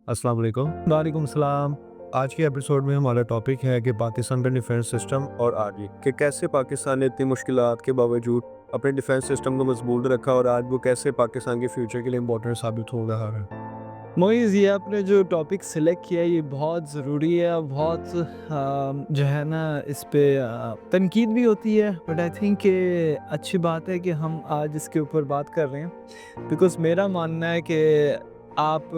السلام علیکم۔ وعلیکم السلام۔ آج کے ایپیسوڈ میں ہمارا ٹاپک ہے کہ پاکستان کا ڈیفینس سسٹم اور آرمی، کہ کیسے پاکستان نے اتنی مشکلات کے باوجود اپنے ڈیفینس سسٹم کو مضبوط رکھا اور آج وہ کیسے پاکستان کے فیوچر کے لیے امپورٹنٹ ثابت ہو رہا ہے۔ معیز، یہ آپ نے جو ٹاپک سلیکٹ کیا یہ بہت ضروری ہے، بہت جو ہے نا اس پہ تنقید بھی ہوتی ہے، بٹ آئی تھنک کہ اچھی بات ہے کہ ہم آج اس کے اوپر بات کر رہے ہیں، بیکاز میرا ماننا ہے کہ آپ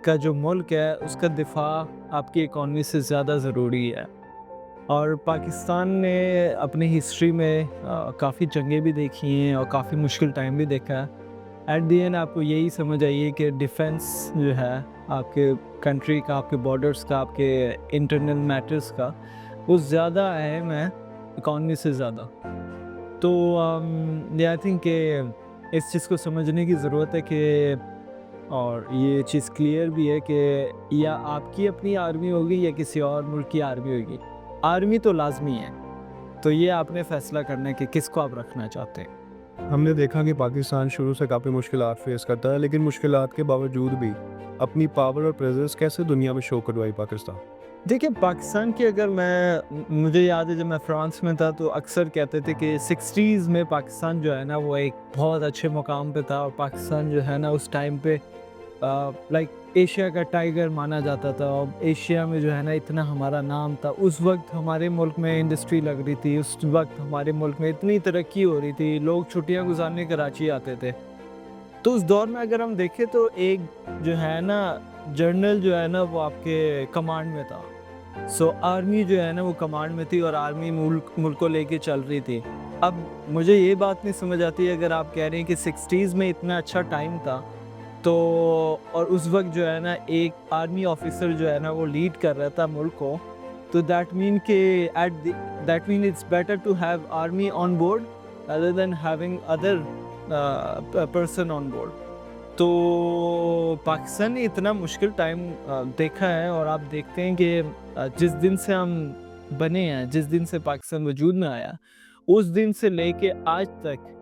کا جو ملک ہے اس کا دفاع آپ کی اکانومی سے زیادہ ضروری ہے، اور پاکستان نے اپنی ہسٹری میں کافی جنگیں بھی دیکھی ہیں اور کافی مشکل ٹائم بھی دیکھا ہے۔ ایٹ دی اینڈ آپ کو یہی سمجھ آئیے کہ ڈیفینس جو ہے آپ کے کنٹری کا، آپ کے بارڈرز کا، آپ کے انٹرنل میٹرز کا، وہ زیادہ اہم ہے اکانومی سے زیادہ۔ تو آئی تھنک کہ اس چیز کو سمجھنے کی ضرورت ہے کہ، اور یہ چیز کلیئر بھی ہے کہ یا آپ کی اپنی آرمی ہوگی یا کسی اور ملک کی آرمی ہوگی، آرمی تو لازمی ہے، تو یہ آپ نے فیصلہ کرنا ہے کہ کس کو آپ رکھنا چاہتے ہیں۔ ہم نے دیکھا کہ پاکستان شروع سے کافی مشکلات فیس کرتا ہے، لیکن مشکلات کے باوجود بھی اپنی پاور اور پریزنس کیسے دنیا میں شو کروائی پاکستان۔ دیکھیں، پاکستان کی اگر مجھے یاد ہے جب میں فرانس میں تھا تو اکثر کہتے تھے کہ 60s میں پاکستان جو ہے نا وہ ایک بہت اچھے مقام پہ تھا، اور پاکستان جو ہے نا اس ٹائم پہ لائک ایشیا کا ٹائیگر مانا جاتا تھا، اور ایشیا میں جو ہے نا اتنا ہمارا نام تھا۔ اس وقت ہمارے ملک میں انڈسٹری لگ رہی تھی، اس وقت ہمارے ملک میں اتنی ترقی ہو رہی تھی، لوگ چھٹیاں گزارنے کراچی آتے تھے۔ تو اس دور میں اگر ہم دیکھیں تو ایک جو ہے نا جنرل جو ہے نا وہ آپ کے کمانڈ میں تھا، سو آرمی جو ہے نا وہ کمانڈ میں تھی، اور آرمی ملک کو لے کے چل رہی تھی۔ اب مجھے یہ بات نہیں سمجھ آتی، اگر آپ کہہ رہے ہیں کہ 60s میں اتنا اچھا ٹائم تھا تو، اور اس وقت جو ہے نا ایک آرمی آفیسر جو ہے نا وہ لیڈ کر رہا تھا ملک کو، تو that mean it's better to have army on board rather than having other person on board۔ تو پاکستان نے اتنا مشکل ٹائم دیکھا ہے، اور آپ دیکھتے ہیں کہ جس دن سے ہم بنے ہیں، جس دن سے پاکستان وجود میں آیا، اس دن سے لے کے آج تک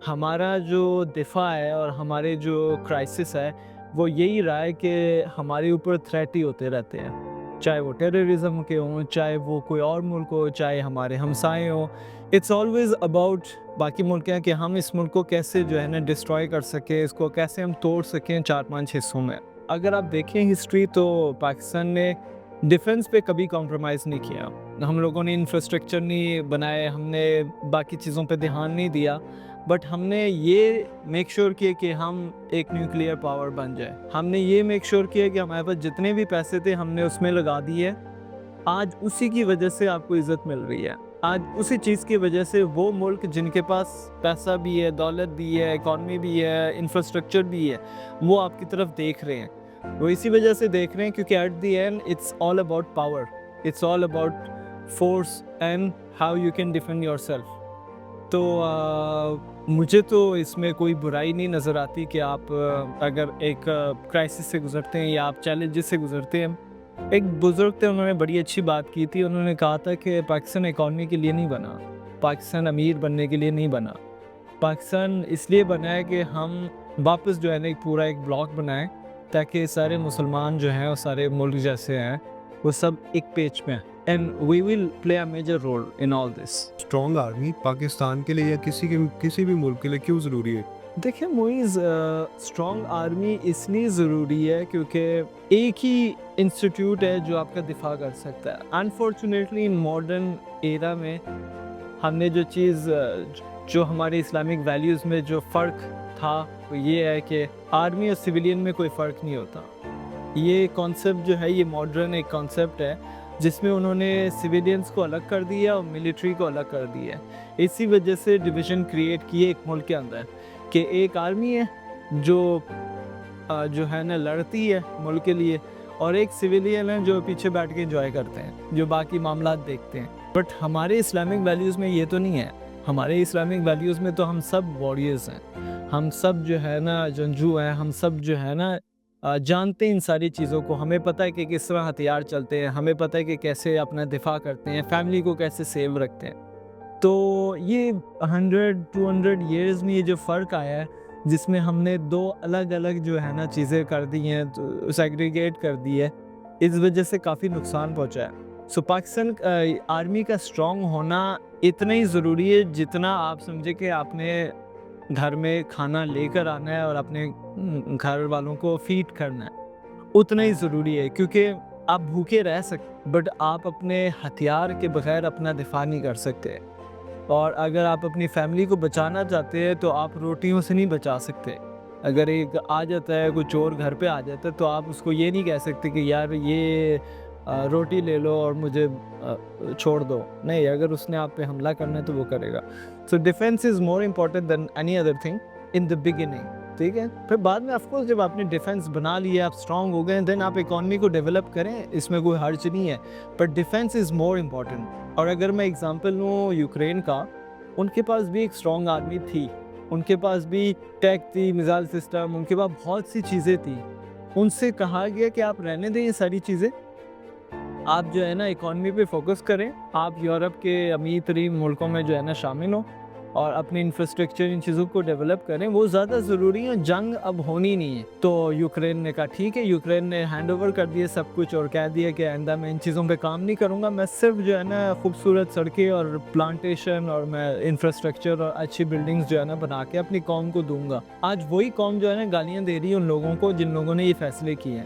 ہمارا جو دفاع ہے اور ہمارے جو کرائسس ہے وہ یہی رہا ہے کہ ہمارے اوپر تھریٹ ہی ہوتے رہتے ہیں، چاہے وہ ٹیررزم کے ہوں، چاہے وہ کوئی اور ملک ہو، چاہے ہمارے ہمسائے ہوں۔ اٹس آلویز اباؤٹ باقی ملک ہیں کہ ہم اس ملک کو کیسے جو ہے نا ڈسٹروائے کر سکیں، اس کو کیسے ہم توڑ سکیں 4-5 حصوں میں۔ اگر آپ دیکھیں ہسٹری تو پاکستان نے ڈیفنس پہ کبھی کمپرومائز نہیں کیا، ہم لوگوں نے انفراسٹرکچر نہیں بنائے، ہم نے باقی چیزوں پہ دھیان نہیں دیا، بٹ ہم نے یہ میک شور کیا کہ ہم ایک نیوکلیئر پاور بن جائے، ہم نے یہ میک شور کیا کہ ہمارے پاس جتنے بھی پیسے تھے ہم نے اس میں لگا دیے۔ آج اسی کی وجہ سے آپ کو عزت مل رہی ہے، آج اسی چیز کی وجہ سے وہ ملک جن کے پاس پیسہ بھی ہے، دولت بھی ہے، اکانومی بھی ہے، انفراسٹرکچر بھی ہے، وہ آپ کی طرف دیکھ رہے ہیں۔ وہ اسی وجہ سے دیکھ رہے ہیں کیونکہ at the end it's all about power, it's all about force and how you can defend yourself. تو مجھے تو اس میں کوئی برائی نہیں نظر آتی کہ آپ اگر ایک کرائسس سے گزرتے ہیں یا آپ چیلنجز سے گزرتے ہیں۔ ایک بزرگ تھے، انہوں نے بڑی اچھی بات کی تھی، انہوں نے کہا تھا کہ پاکستان اکانومی کے لیے نہیں بنا، پاکستان امیر بننے کے لیے نہیں بنا، پاکستان اس لیے بنا ہے کہ ہم واپس جو ہے نا ایک پورا ایک بلاک بنائیں تاکہ سارے مسلمان جو ہیں اور سارے ملک جیسے ہیں وہ سب ایک پیج پہ ہیں، and we will play a major role in all this. Strong army Pakistan کے لیے یا کسی بھی ملک کے لیے کیوں ضروری ہے؟ دیکھیں معیز، اسٹرانگ آرمی اس لیے ضروری ہے کیونکہ ایک ہی انسٹیٹیوٹ ہے جو آپ کا دفاع کر سکتا ہے۔ انفارچونیٹلی ان ماڈرن ایرا میں ہم نے جو چیز جو ہمارے اسلامک ویلیوز میں جو فرق تھا وہ یہ ہے کہ آرمی اور سویلین میں کوئی فرق نہیں ہوتا۔ یہ کانسیپٹ جو ہے یہ ماڈرن ایک کانسیپٹ ہے جس میں انہوں نے سویلینز کو الگ کر دیا اور ملٹری کو الگ کر دیا ہے۔ اسی وجہ سے ڈویژن کریٹ کیے ایک ملک کے اندر کہ ایک آرمی ہے جو ہے نا لڑتی ہے ملک کے لیے، اور ایک سویلین ہے جو پیچھے بیٹھ کے انجوائے کرتے ہیں، جو باقی معاملات دیکھتے ہیں۔ بٹ ہمارے اسلامک ویلیوز میں یہ تو نہیں ہے، ہمارے اسلامک ویلیوز میں تو ہم سب وارریئرز ہیں، ہم سب جو ہے نا جنگجو ہیں، ہم سب جو ہے نا جانتے ہیں ان ساری چیزوں کو، ہمیں پتہ ہے کہ کس طرح ہتھیار چلتے ہیں، ہمیں پتہ ہے کہ کیسے اپنا دفاع کرتے ہیں، فیملی کو کیسے سیو رکھتے ہیں۔ تو یہ 100-200 ایئرز میں یہ جو فرق آیا ہے جس میں ہم نے 2 الگ الگ جو ہے نا چیزیں کر دی ہیں، سیگریگیٹ کر دی ہے، اس وجہ سے کافی نقصان پہنچا ہے۔ سو پاکستان آرمی کا اسٹرانگ ہونا اتنا ہی ضروری ہے جتنا آپ سمجھے کہ آپ نے گھر میں کھانا لے کر آنا ہے اور اپنے گھر والوں کو فیڈ کرنا ہے، اتنا ہی ضروری ہے، کیونکہ آپ بھوکے رہ سکتے بٹ آپ اپنے ہتھیار کے بغیر اپنا دفاع نہیں کر سکتے، اور اگر آپ اپنی فیملی کو بچانا چاہتے ہیں تو آپ روٹیوں سے نہیں بچا سکتے۔ اگر ایک آ جاتا ہے کوئی چور گھر پہ آ جاتا ہے تو آپ اس کو یہ نہیں کہہ سکتے کہ یار یہ روٹی لے لو اور مجھے چھوڑ دو، نہیں، اگر اس نے آپ پہ حملہ کرنا ہے تو وہ کرے گا۔ So defence is more important than any other thing in the beginning, ٹھیک ہے؟ پھر بعد میں آف کورس جب آپ نے ڈیفینس بنا لی ہے، آپ اسٹرانگ ہو گئے، دین آپ اکانومی کو ڈیولپ کریں، اس میں کوئی حرج نہیں ہے، but defence is more important. اور اگر میں اگزامپل لوں یوکرین کا، ان کے پاس بھی ایک اسٹرانگ آرمی تھی، ان کے پاس بھی ٹیک تھی، میزائل سسٹم، ان کے پاس بہت سی چیزیں تھیں۔ ان سے کہا گیا کہ آپ رہنے دیں یہ ساری چیزیں، آپ جو ہے نا اکانومی پہ فوکس کریں، آپ یورپ کے امیر ترین ملکوں میں جو ہے نا شامل ہوں اور اپنے انفراسٹرکچر ان چیزوں کو ڈیولپ کریں، وہ زیادہ ضروری ہے، جنگ اب ہونی نہیں ہے۔ تو یوکرین نے کہا ٹھیک ہے، یوکرین نے ہینڈ اوور کر دیا سب کچھ اور کہہ دیا کہ آئندہ میں ان چیزوں پہ کام نہیں کروں گا، میں صرف جو ہے نا خوبصورت سڑکیں اور پلانٹیشن اور میں انفراسٹرکچر اور اچھی بلڈنگز جو ہے نا بنا کے اپنی قوم کو دوں گا۔ آج وہی قوم جو ہے نا گالیاں دے رہی ہے ان لوگوں کو جن لوگوں نے یہ فیصلے کیے ہیں،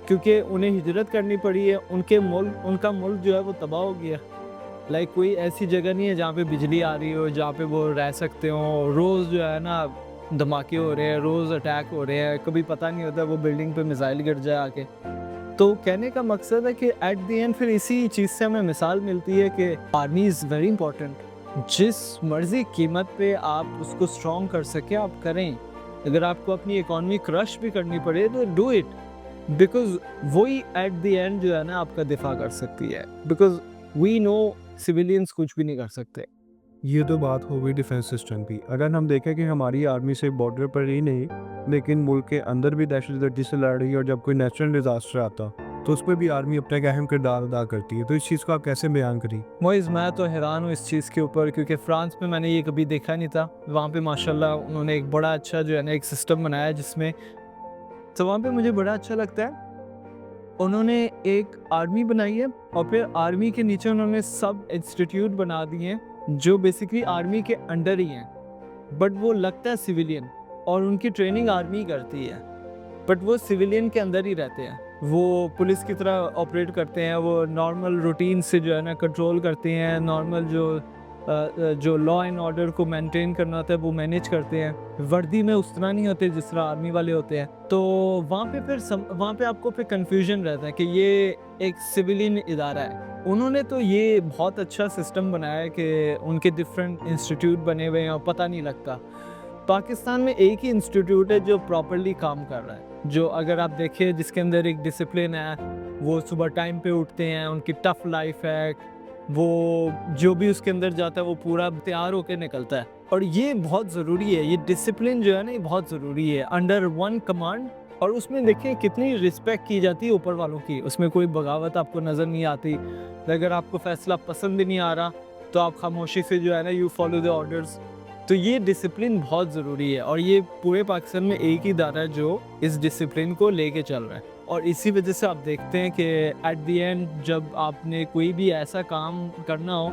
کیونکہ انہیں ہجرت کرنی پڑی ہے، ان کا ملک جو ہے وہ تباہ ہو گیا۔ لائک کوئی ایسی جگہ نہیں ہے جہاں پہ بجلی آ رہی ہو، جہاں پہ وہ رہ سکتے ہوں، روز جو ہے نا دھماکے ہو رہے ہیں، روز اٹیک ہو رہے ہیں، کبھی پتہ نہیں ہوتا وہ بلڈنگ پہ میزائل گر جائے آ کے۔ تو کہنے کا مقصد ہے کہ ایٹ دی اینڈ پھر اسی چیز سے ہمیں مثال ملتی ہے کہ آرمی از ویری امپورٹنٹ۔ جس مرضی قیمت پہ آپ اس کو اسٹرانگ کر سکیں آپ کریں، اگر آپ کو اپنی اکانومی کرش بھی کرنی پڑے تو ڈو اٹ، بیکاز وہی ایٹ دی اینڈ جو ہے نا آپ کا دفاع کر سکتی ہے، بیکاز وی نو سویلینز کچھ بھی نہیں کر سکتے۔ یہ تو بات ہو گئی ڈیفینس سسٹم کی۔ اگر ہم دیکھیں کہ ہماری آرمی سے بارڈر پر ہی نہیں لیکن ملک کے اندر بھی دہشت گردی سے لڑ رہی ہے، اور جب کوئی نیچرل ڈیزاسٹر آتا تو اس پہ بھی آرمی اپنا ایک اہم کردار ادا کرتی ہے، تو اس چیز کو آپ کیسے بیان کری؟ موئز میں تو حیران ہوں اس چیز کے اوپر، کیونکہ فرانس میں نے یہ کبھی دیکھا نہیں تھا، وہاں پہ ماشاءاللہ انہوں نے ایک بڑا اچھا جو ہے نا ایک سسٹم بنایا جس میں، تو وہاں پہ مجھے بڑا اچھا لگتا ہے، انہوں نے ایک آرمی بنائی ہے اور پھر آرمی کے نیچے انہوں نے سب انسٹیٹیوٹ بنا دیے ہیں جو بیسکلی آرمی کے انڈر ہی ہیں، بٹ وہ لگتا ہے سویلین، اور ان کی ٹریننگ آرمی کرتی ہے، بٹ وہ سویلین کے اندر ہی رہتے ہیں، وہ پولیس کی طرح آپریٹ کرتے ہیں، وہ نارمل روٹین سے جو ہے نا کنٹرول کرتے ہیں، نارمل جو لا اینڈ آرڈر کو مینٹین کرنا ہوتا ہے وہ مینیج کرتے ہیں، وردی میں اس طرح نہیں ہوتے جس طرح آرمی والے ہوتے ہیں۔ تو وہاں پہ آپ کو پھر کنفیوژن رہتا ہے کہ یہ ایک سویلین ادارہ ہے۔ انہوں نے تو یہ بہت اچھا سسٹم بنایا ہے کہ ان کے ڈفرینٹ انسٹیٹیوٹ بنے ہوئے ہیں اور پتہ نہیں لگتا۔ پاکستان میں ایک ہی انسٹیٹیوٹ ہے جو پراپرلی کام کر رہا ہے، جو اگر آپ دیکھیں جس کے اندر ایک ڈسپلن ہے، وہ صبح ٹائم پہ اٹھتے ہیں، ان کی ٹف لائف ہے، وہ جو بھی اس کے اندر جاتا ہے وہ پورا تیار ہو کے نکلتا ہے، اور یہ بہت ضروری ہے، یہ ڈسپلن جو ہے نا یہ بہت ضروری ہے انڈر ون کمانڈ، اور اس میں دیکھیں کتنی رسپیکٹ کی جاتی ہے اوپر والوں کی، اس میں کوئی بغاوت آپ کو نظر نہیں آتی، اگر آپ کو فیصلہ پسند نہیں آ رہا تو آپ خاموشی سے جو ہے نا یو فالو دی آرڈرز۔ تو یہ ڈسپلن بہت ضروری ہے، اور یہ پورے پاکستان میں ایک ہی ادارہ ہے جو اس ڈسپلن کو لے کے چل رہا ہے، اور اسی وجہ سے آپ دیکھتے ہیں کہ ایٹ دی اینڈ جب آپ نے کوئی بھی ایسا کام کرنا ہو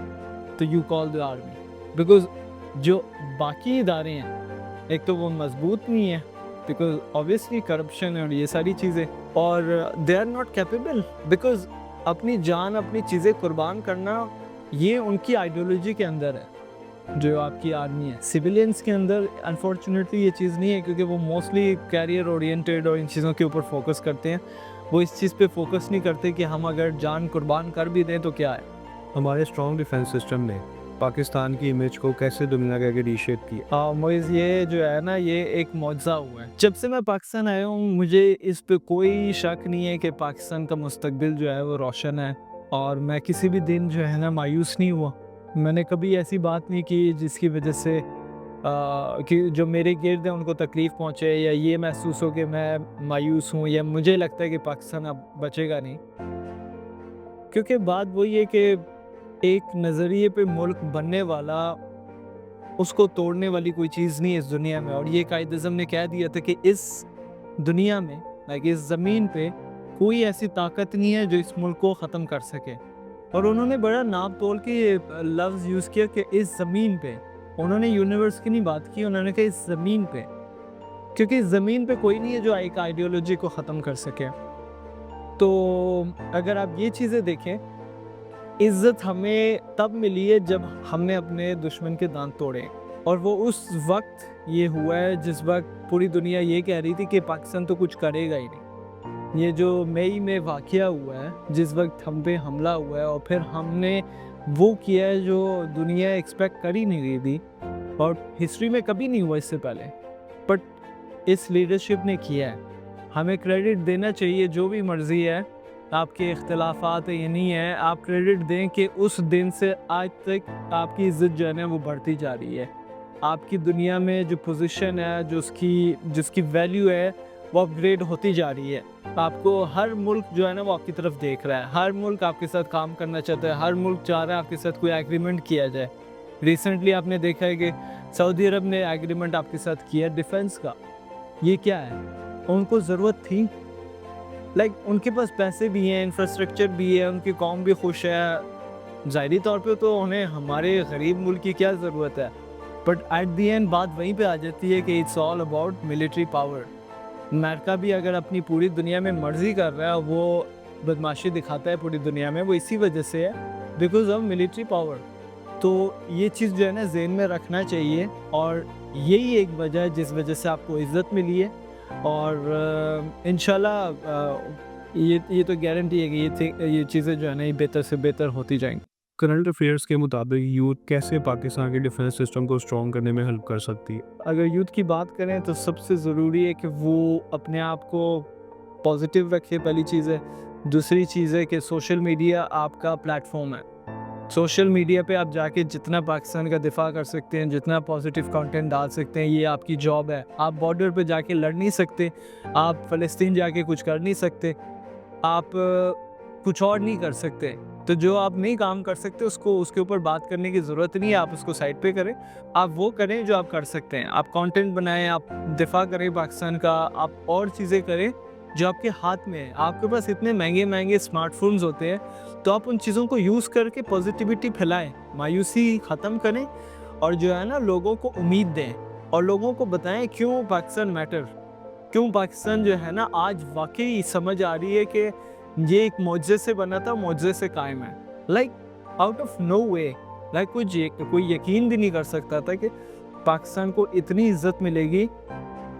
تو you call the army, because جو باقی ادارے ہیں ایک تو وہ مضبوط نہیں ہے، بیکاز obviously کرپشن اور یہ ساری چیزیں، اور they are not capable, because اپنی جان اپنی چیزیں قربان کرنا یہ ان کی آئیڈیولوجی کے اندر ہے، جو آپ کی آرمی ہے۔ سویلینز کے اندر انفارچونیٹلی یہ چیز نہیں ہے، کیونکہ وہ موسٹلی کیریئر اورینٹیڈ اور ان چیزوں کے اوپر فوکس کرتے ہیں، وہ اس چیز پہ فوکس نہیں کرتے کہ ہم اگر جان قربان کر بھی دیں تو کیا ہے۔ ہمارے اسٹرانگ ڈیفینس سسٹم نے پاکستان کی امیج کو کیسے دنیا کے آگے ریشیپ کیا؟ موئز یہ جو ہے نا یہ ایک معجزہ ہوا ہے، جب سے میں پاکستان آیا ہوں مجھے اس پہ کوئی شک نہیں ہے کہ پاکستان کا مستقبل جو ہے وہ روشن ہے، اور میں کسی بھی دن جو ہے نا مایوس نہیں ہوا، میں نے کبھی ایسی بات نہیں کی جس کی وجہ سے کہ جو میرے گرد ہیں ان کو تکلیف پہنچے، یا یہ محسوس ہو کہ میں مایوس ہوں، یا مجھے لگتا ہے کہ پاکستان اب بچے گا نہیں، کیونکہ بات وہی ہے کہ ایک نظریے پہ ملک بننے والا اس کو توڑنے والی کوئی چیز نہیں ہے اس دنیا میں. اور یہ قائد اعظم نے کہہ دیا تھا کہ اس دنیا میں اس زمین پہ کوئی ایسی طاقت نہیں ہے جو اس ملک کو ختم کر سکے. اور انہوں نے بڑا ناپ تول کے یہ لفظ یوز کیا کہ اس زمین پہ. انہوں نے یونیورس کی نہیں بات کی, انہوں نے کہا اس زمین پہ, کیونکہ اس زمین پہ کوئی نہیں ہے جو ایک آئیڈیالوجی کو ختم کر سکے. تو اگر آپ یہ چیزیں دیکھیں, عزت ہمیں تب ملی ہے جب ہم نے اپنے دشمن کے دانت توڑے, اور وہ اس وقت یہ ہوا ہے جس وقت پوری دنیا یہ کہہ رہی تھی کہ پاکستان تو کچھ کرے گا ہی نہیں. یہ جو مئی میں واقعہ ہوا ہے, جس وقت ہم پہ حملہ ہوا ہے, اور پھر ہم نے وہ کیا ہے جو دنیا ایکسپیکٹ کر ہی نہیں رہی تھی, اور ہسٹری میں کبھی نہیں ہوا اس سے پہلے, بٹ اس لیڈرشپ نے کیا ہے. ہمیں کریڈٹ دینا چاہیے, جو بھی مرضی ہے آپ کے اختلافات یہ نہیں ہے, آپ کریڈٹ دیں کہ اس دن سے آج تک آپ کی عزت جو ہے نا وہ بڑھتی جا رہی ہے. آپ کی دنیا میں جو پوزیشن ہے, جس کی ویلیو ہے وہ اپ گریڈ ہوتی جا رہی ہے. آپ کو ہر ملک جو ہے نا وہ آپ کی طرف دیکھ رہا ہے, ہر ملک آپ کے ساتھ کام کرنا چاہتا ہے, ہر ملک چاہ رہا ہے آپ کے ساتھ کوئی ایگریمنٹ کیا جائے. ریسنٹلی آپ نے دیکھا ہے کہ سعودی عرب نے ایگریمنٹ آپ کے ساتھ کیا ڈیفنس کا. یہ کیا ہے؟ ان کو ضرورت تھی, ان کے پاس پیسے بھی ہیں, انفراسٹرکچر بھی ہے, ان کی قوم بھی خوش ہے. ظاہری طور پہ تو انہیں ہمارے غریب ملک کی کیا ضرورت ہے, بٹ ایٹ دی اینڈ بات وہیں پہ آ جاتی ہے کہ it's all about military power. امریکہ بھی اگر اپنی پوری دنیا میں مرضی کر رہا ہے, وہ بدماشی دکھاتا ہے پوری دنیا میں, وہ اسی وجہ سے ہے بیکاز آف ملٹری پاور. تو یہ چیز جو ہے نا ذہن میں رکھنا چاہیے, اور یہی ایک وجہ ہے جس وجہ سے آپ کو عزت ملی ہے. اور انشاءاللہ یہ تو گارنٹی ہے کہ یہ چیزیں جو ہے نا یہ بہتر سے بہتر ہوتی جائیں گی. کرنٹ افیئرس کے مطابق یوتھ کیسے پاکستان کے ڈیفنس سسٹم کو اسٹرانگ کرنے میں ہیلپ کر سکتی ہے؟ اگر یوتھ کی بات کریں تو سب سے ضروری ہے کہ وہ اپنے آپ کو پازیٹیو رکھے, پہلی چیز ہے. دوسری چیز ہے کہ سوشل میڈیا آپ کا پلیٹ فارم ہے. سوشل میڈیا پہ آپ جا کے جتنا پاکستان کا دفاع کر سکتے ہیں, جتنا پازیٹیو کنٹینٹ ڈال سکتے ہیں, یہ آپ کی جاب ہے. آپ بارڈر پہ جا کے لڑ نہیں سکتے, آپ فلسطین جا کے کچھ کر نہیں سکتے, آپ کچھ اور نہیں کر سکتے. تو جو آپ نہیں کام کر سکتے اس کے اوپر بات کرنے کی ضرورت نہیں ہے, آپ اس کو سائڈ پہ کریں. آپ وہ کریں جو آپ کر سکتے ہیں, آپ کانٹینٹ بنائیں, آپ دفاع کریں پاکستان کا, آپ اور چیزیں کریں جو آپ کے ہاتھ میں ہے. آپ کے پاس اتنے مہنگے مہنگے اسمارٹ فونز ہوتے ہیں, تو آپ ان چیزوں کو یوز کر کے پازیٹیوٹی پھیلائیں, مایوسی ختم کریں, اور جو ہے نا لوگوں کو امید دیں, اور لوگوں کو بتائیں کیوں پاکستان میٹر, کیوں پاکستان جو ہے نا آج واقعی سمجھ آ رہی ہے کہ یہ ایک معجزے سے بنا تھا, معجزے سے قائم ہے. آؤٹ آف نو وے, کوئی یقین بھی نہیں کر سکتا تھا کہ پاکستان کو اتنی عزت ملے گی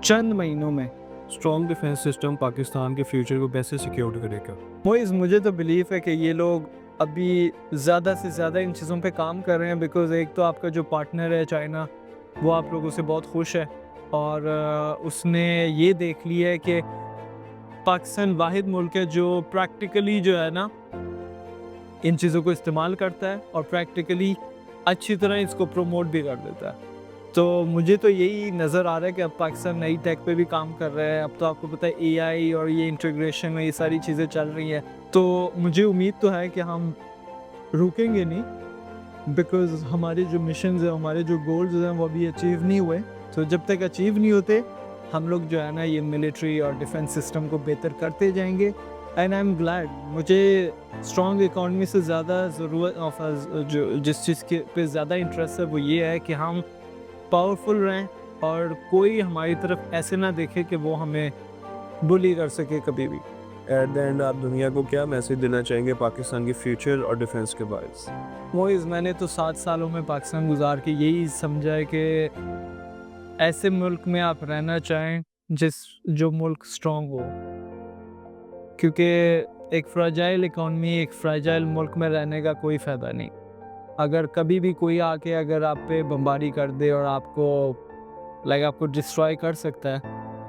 چند مہینوں میں. اسٹرانگ ڈیفنس سسٹم پاکستان کے فیوچر کو کیسے سیکیور کرے گا؟ مجھے تو بلیف ہے کہ یہ لوگ ابھی زیادہ سے زیادہ ان چیزوں پہ کام کر رہے ہیں, بیکاز ایک تو آپ کا جو پارٹنر ہے چائنا, وہ آپ لوگوں سے بہت خوش ہے, اور اس نے یہ دیکھ لیا ہے کہ پاکستان واحد ملک ہے جو پریکٹیکلی جو ہے نا ان چیزوں کو استعمال کرتا ہے, اور پریکٹیکلی اچھی طرح اس کو پروموٹ بھی کر دیتا ہے. تو مجھے تو یہی نظر آ رہا ہے کہ اب پاکستان نئی ٹیک پہ بھی کام کر رہا ہے. اب تو آپ کو پتہ ہے اے آئی اور یہ انٹیگریشن میں یہ ساری چیزیں چل رہی ہیں, تو مجھے امید تو ہے کہ ہم رکیں گے نہیں, بیکاز ہمارے جو مشنز ہیں, ہمارے جو گولز ہیں وہ ابھی اچیو نہیں ہوئے. تو جب تک اچیو نہیں ہوتے ہم لوگ جو ہے نا یہ ملٹری اور ڈیفنس سسٹم کو بہتر کرتے جائیں گے. اینڈ آئی ایم گلیڈ, مجھے اسٹرانگ اکانومی سے زیادہ ضرورت جس چیز کے پہ زیادہ انٹرسٹ ہے وہ یہ ہے کہ ہم پاورفل رہیں, اور کوئی ہماری طرف ایسے نہ دیکھے کہ وہ ہمیں بلی کر سکے کبھی بھی. ایٹ دا اینڈ آپ دنیا کو کیا میسج دینا چاہیں گے پاکستان کے فیوچر اور ڈیفنس کے بارے میں؟ میں نے تو 7 سالوں میں پاکستان گزار کے یہی سمجھا ہے کہ ایسے ملک میں آپ رہنا چاہیں جو ملک اسٹرانگ ہو, کیونکہ ایک فراجائل اکانومی, ایک فراجائل ملک میں رہنے کا کوئی فائدہ نہیں. اگر کبھی بھی کوئی آ کے اگر آپ پہ بمباری کر دے اور آپ کو ڈسٹرائے کر سکتا ہے,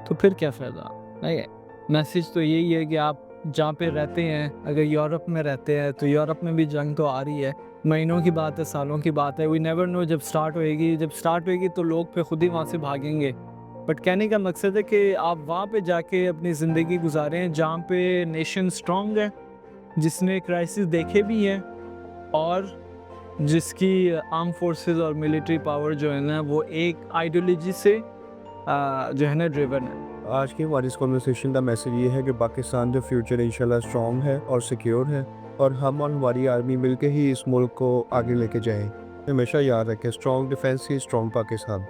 تو پھر کیا فائدہ. نہیں, میسیج تو یہی ہے کہ آپ جہاں پہ رہتے ہیں, اگر یورپ میں رہتے ہیں تو یورپ میں بھی جنگ تو آ رہی ہے, مہینوں کی بات ہے, سالوں کی بات ہے. وی نیور نو جب سٹارٹ ہوئے گی تو لوگ پہ خود ہی وہاں سے بھاگیں گے. بٹ کہنے کا مقصد ہے کہ آپ وہاں پہ جا کے اپنی زندگی گزاریں جہاں پہ نیشن اسٹرانگ ہے, جس نے کرائسس دیکھے بھی ہیں, اور جس کی آرم فورسز اور ملٹری پاور جو ہے نا وہ ایک آئیڈیالوجی سے جو ہے نا ڈریون ہے. آج کی ہماری اس کنورسیشن کا میسج یہ ہے کہ پاکستان جو فیوچر انشاءاللہ اسٹرانگ ہے اور سیکیور ہے، اور ہم اور ہماری آرمی مل کے ہی اس ملک کو آگے لے کے جائیں. ہمیشہ یاد رکھیں، اسٹرانگ ڈیفینس ہی اسٹرانگ پاکستان.